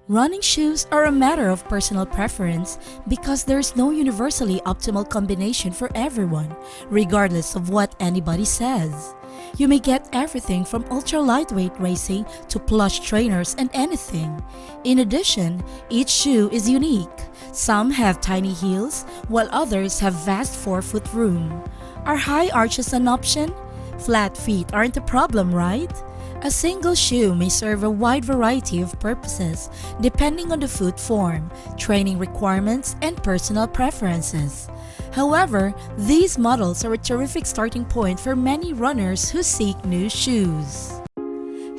Running shoes are a matter of personal preference because there's no universally optimal combination for everyone, regardless of what anybody says. You may get everything from ultra-lightweight racing to plush trainers and anything. In addition, each shoe is unique. Some have tiny heels, while others have vast forefoot room. Are high arches an option? Flat feet aren't a problem, right? A single shoe may serve a wide variety of purposes depending on the foot form, training requirements, and personal preferences. However, these models are a terrific starting point for many runners who seek new shoes.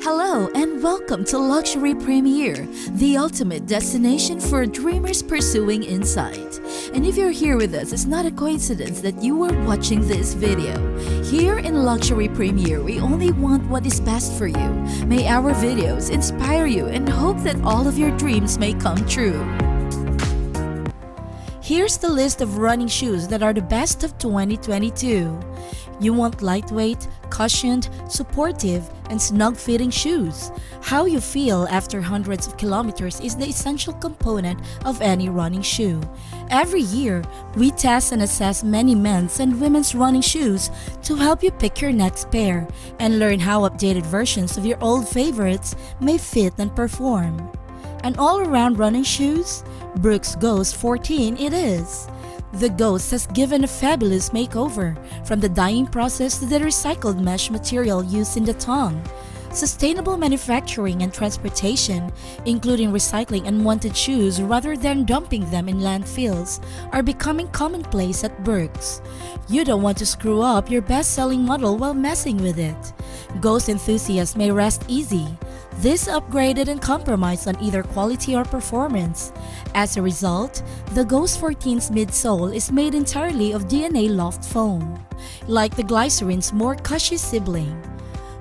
Hello and welcome to Luxury Premier, the ultimate destination for dreamers pursuing insight. And if you're here with us, it's not a coincidence that you are watching this video. Here in Luxury Premier, we only want what is best for you. May our videos inspire you and hope that all of your dreams may come true. Here's the list of running shoes that are the best of 2022. You want lightweight, cushioned, supportive, and snug-fitting shoes. How you feel after hundreds of kilometers is the essential component of any running shoe. Every year, we test and assess many men's and women's running shoes to help you pick your next pair and learn how updated versions of your old favorites may fit and perform. An all-around running shoes? Brooks Ghost 14 it is. The Ghost has given a fabulous makeover, from the dyeing process to the recycled mesh material used in the tongue. Sustainable manufacturing and transportation, including recycling unwanted shoes rather than dumping them in landfills, are becoming commonplace at Brooks. You don't want to screw up your best-selling model while messing with it. Ghost enthusiasts may rest easy. This upgraded and compromised on either quality or performance. As a result, the Ghost 14's midsole is made entirely of DNA loft foam, like the Glycerin's more cushy sibling.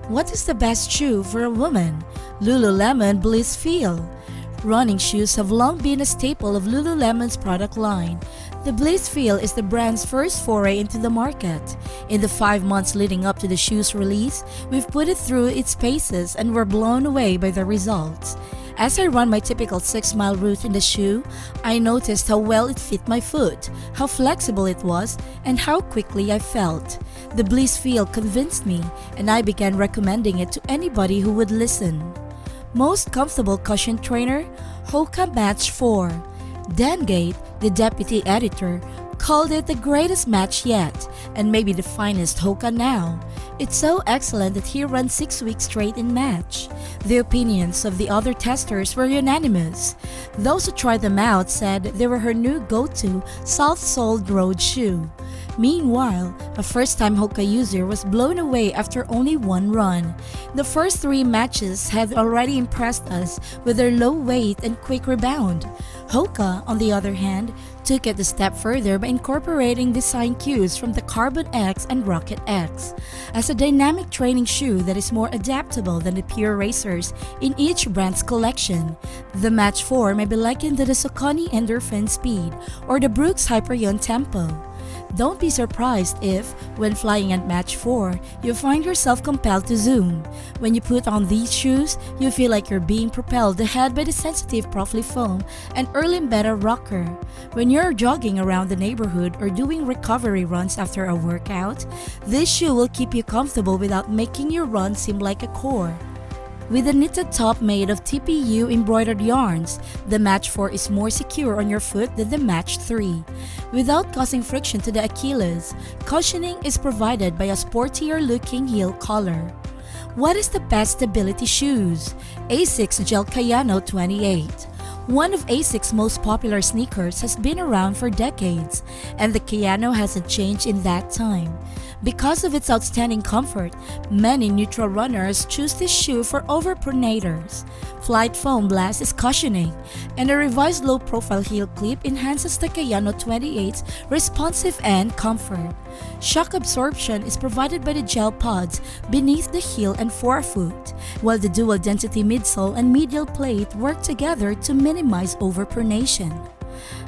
What is the best shoe for a woman? Lululemon Bliss Feel. Running shoes have long been a staple of Lululemon's product line. The Bliss Feel is the brand's first foray into the market. In the 5 months leading up to the shoe's release, we've put it through its paces and were blown away by the results. As I run my typical 6-mile route in the shoe, I noticed how well it fit my foot, how flexible it was, and how quickly I felt. The Bliss Feel convinced me, and I began recommending it to anybody who would listen. Most comfortable cushion trainer? Hoka Match 4. Dan Gate, the deputy editor, called it the greatest match yet, and maybe the finest Hoka now. It's so excellent that he ran 6 weeks straight in match. The opinions of the other testers were unanimous. Those who tried them out said they were her new go-to soft-soled road shoe. Meanwhile, a first-time Hoka user was blown away after only one run. The first 3 matches had already impressed us with their low weight and quick rebound. Hoka, on the other hand, took it a step further by incorporating design cues from the Carbon X and Rocket X as a dynamic training shoe that is more adaptable than the pure racers in each brand's collection. The Match 4 may be likened to the Saucony Endorphin Speed or the Brooks Hyperion Tempo. Don't be surprised if, when flying at Match 4, you find yourself compelled to zoom. When you put on these shoes, you feel like you're being propelled ahead by the sensitive Profly foam and Erlen Beta rocker. When you're jogging around the neighborhood or doing recovery runs after a workout, this shoe will keep you comfortable without making your run seem like a chore. With a knitted top made of TPU embroidered yarns, the Match 4 is more secure on your foot than the Match 3. Without causing friction to the Achilles, cushioning is provided by a sportier-looking heel collar. What is the best stability shoes? Asics Kayano 28. One of Asics' most popular sneakers has been around for decades, and the Kayano hasn't changed in that time. Because of its outstanding comfort, many neutral runners choose this shoe for overpronators. Flight Foam Blast is cushioning, and a revised low-profile heel clip enhances the Kayano 28's responsive and comfort. Shock absorption is provided by the gel pods beneath the heel and forefoot, while the dual-density midsole and medial plate work together to minimize overpronation.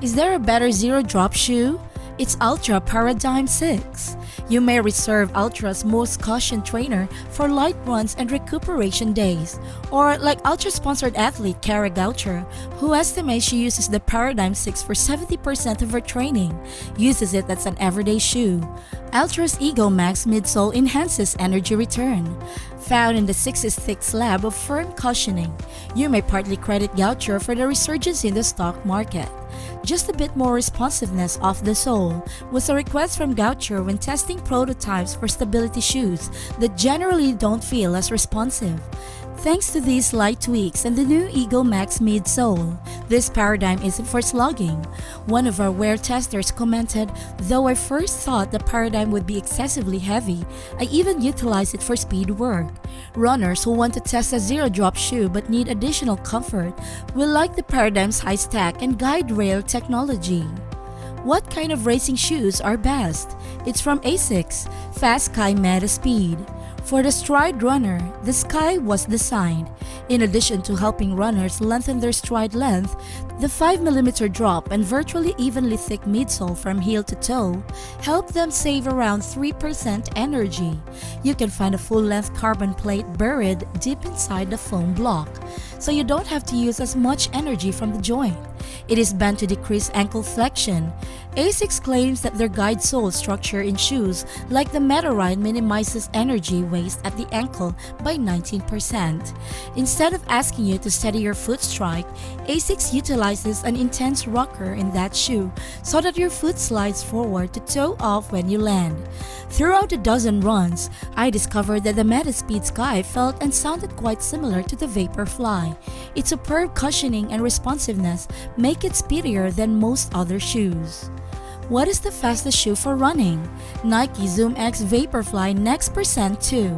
Is there a better zero-drop shoe? It's Ultra Paradigm 6. You may reserve Ultra's most cushioned trainer for light runs and recuperation days, or like Ultra-sponsored athlete Kara Goucher, who estimates she uses the Paradigm 6 for 70% of her training, uses it as an everyday shoe. Ultra's Ego Max midsole enhances energy return. Found in the 6's thick slab of firm cushioning, you may partly credit Goucher for the resurgence in the stock market. Just a bit more responsiveness off the sole was a request from Goucher when testing prototypes for stability shoes that generally don't feel as responsive. Thanks to these light tweaks and the new Ego Max midsole, this Paradigm isn't for slogging. One of our wear testers commented, "Though I first thought the Paradigm would be excessively heavy, I even utilize it for speed work. Runners who want to test a zero-drop shoe but need additional comfort will like the Paradigm's high stack and guide rail technology." What kind of racing shoes are best? It's from Asics Fast Sky Meta Speed. For the stride runner, the Sky was designed. In addition to helping runners lengthen their stride length, the 5mm drop and virtually evenly thick midsole from heel to toe help them save around 3% energy. You can find a full-length carbon plate buried deep inside the foam block, so you don't have to use as much energy from the joint. It is bent to decrease ankle flexion. Asics claims that their guide sole structure in shoes like the Metaride minimizes energy waste at the ankle by 19%. Instead of asking you to steady your foot strike, Asics utilizes an intense rocker in that shoe so that your foot slides forward to toe off when you land. Throughout a dozen runs, I discovered that the Metaspeed Sky felt and sounded quite similar to the VaporFly. Its superb cushioning and responsiveness make it speedier than most other shoes. What is the fastest shoe for running? Nike Zoom X VaporFly Next Percent 2.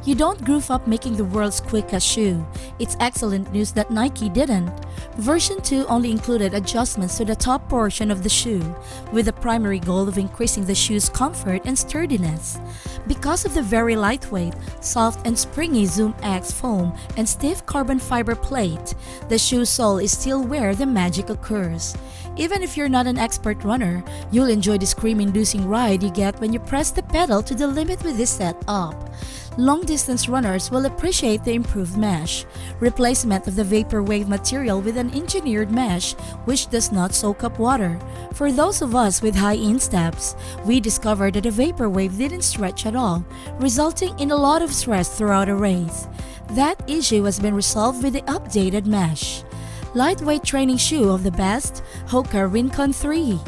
You don't groove up making the world's quickest shoe. It's excellent news that Nike didn't. Version 2 only included adjustments to the top portion of the shoe, with the primary goal of increasing the shoe's comfort and sturdiness. Because of the very lightweight, soft and springy Zoom X foam and stiff carbon fiber plate, the shoe sole is still where the magic occurs. Even if you're not an expert runner, you'll enjoy the scream-inducing ride you get when you press the pedal to the limit with this setup. Long-distance runners will appreciate the improved mesh, replacement of the Vaporwave material with an engineered mesh which does not soak up water. For those of us with high insteps, we discovered that the Vaporwave didn't stretch at all, resulting in a lot of stress throughout a race. That issue has been resolved with the updated mesh. Lightweight training shoe of the best, Hoka Rincon 3.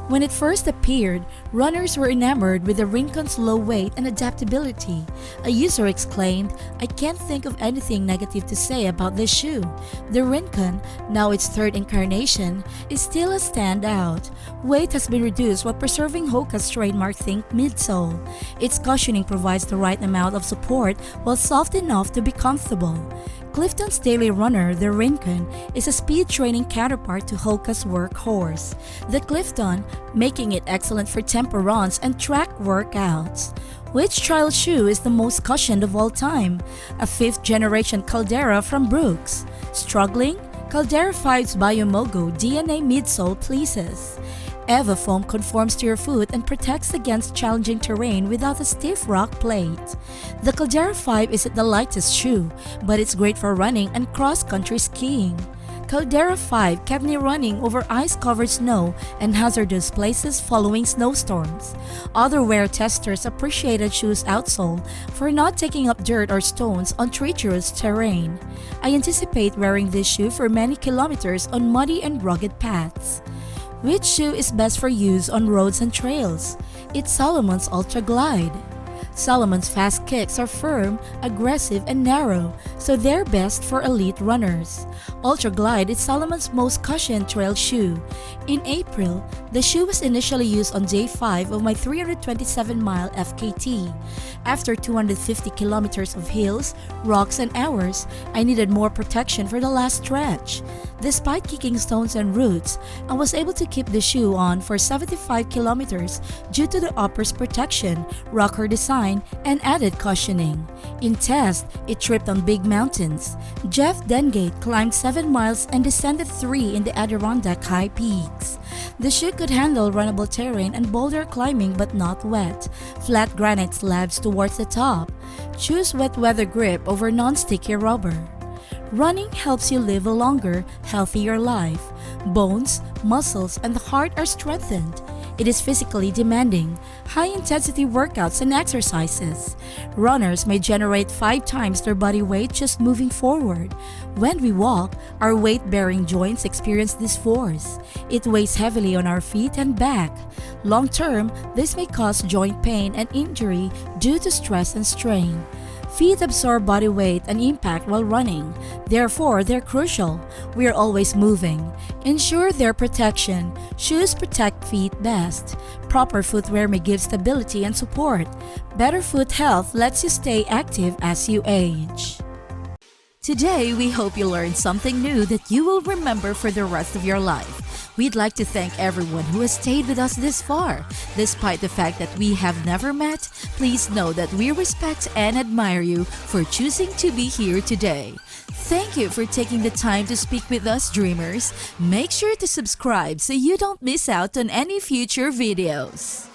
When it first appeared, runners were enamored with the Rincon's low weight and adaptability. A user exclaimed, "I can't think of anything negative to say about this shoe." The Rincon, now its third incarnation, is still a standout. Weight has been reduced while preserving Hoka's trademark Think midsole. Its cushioning provides the right amount of support while soft enough to be comfortable. Clifton's daily runner, the Rincon, is a speed training counterpart to Hoka's workhorse, the Clifton, making it excellent for tempo runs and track workouts. Which trial shoe is the most cushioned of all time? A 5th-generation Caldera from Brooks. Struggling? Caldera 5's Biomogo DNA midsole pleases. Eva foam conforms to your foot and protects against challenging terrain without a stiff rock plate. The Caldera 5 isn't the lightest shoe, but it's great for running and cross-country skiing. Caldera 5 kept me running over ice-covered snow and hazardous places following snowstorms. Other wear testers appreciated shoe's outsole for not taking up dirt or stones on treacherous terrain. I anticipate wearing this shoe for many kilometers on muddy and rugged paths. Which shoe is best for use on roads and trails? It's Salomon's Ultra Glide. Salomon's fast kicks are firm, aggressive, and narrow, so they're best for elite runners. Ultra Glide is Salomon's most cushioned trail shoe. In April, the shoe was initially used on day 5 of my 327-mile FKT. After 250 kilometers of hills, rocks, and hours, I needed more protection for the last stretch. Despite kicking stones and roots, I was able to keep the shoe on for 75 kilometers due to the upper's protection, rocker design, and added cushioning. In test, it tripped on big mountains. Jeff Dengate climbed 7 miles and descended 3 in the Adirondack high peaks. The shoe could handle runnable terrain and boulder climbing but not wet. Flat granite slabs towards the top. Choose wet weather grip over non-sticky rubber. Running helps you live a longer, healthier life. Bones, muscles, and the heart are strengthened. It is physically demanding, high-intensity workouts and exercises. Runners may generate 5 times their body weight just moving forward. When we walk, our weight-bearing joints experience this force. It weighs heavily on our feet and back. Long-term, this may cause joint pain and injury due to stress and strain. Feet absorb body weight and impact while running. Therefore, they're crucial. We are always moving. Ensure their protection. Shoes protect feet best. Proper footwear may give stability and support. Better foot health lets you stay active as you age. Today, we hope you learned something new that you will remember for the rest of your life. We'd like to thank everyone who has stayed with us this far. Despite the fact that we have never met, please know that we respect and admire you for choosing to be here today. Thank you for taking the time to speak with us, dreamers. Make sure to subscribe so you don't miss out on any future videos.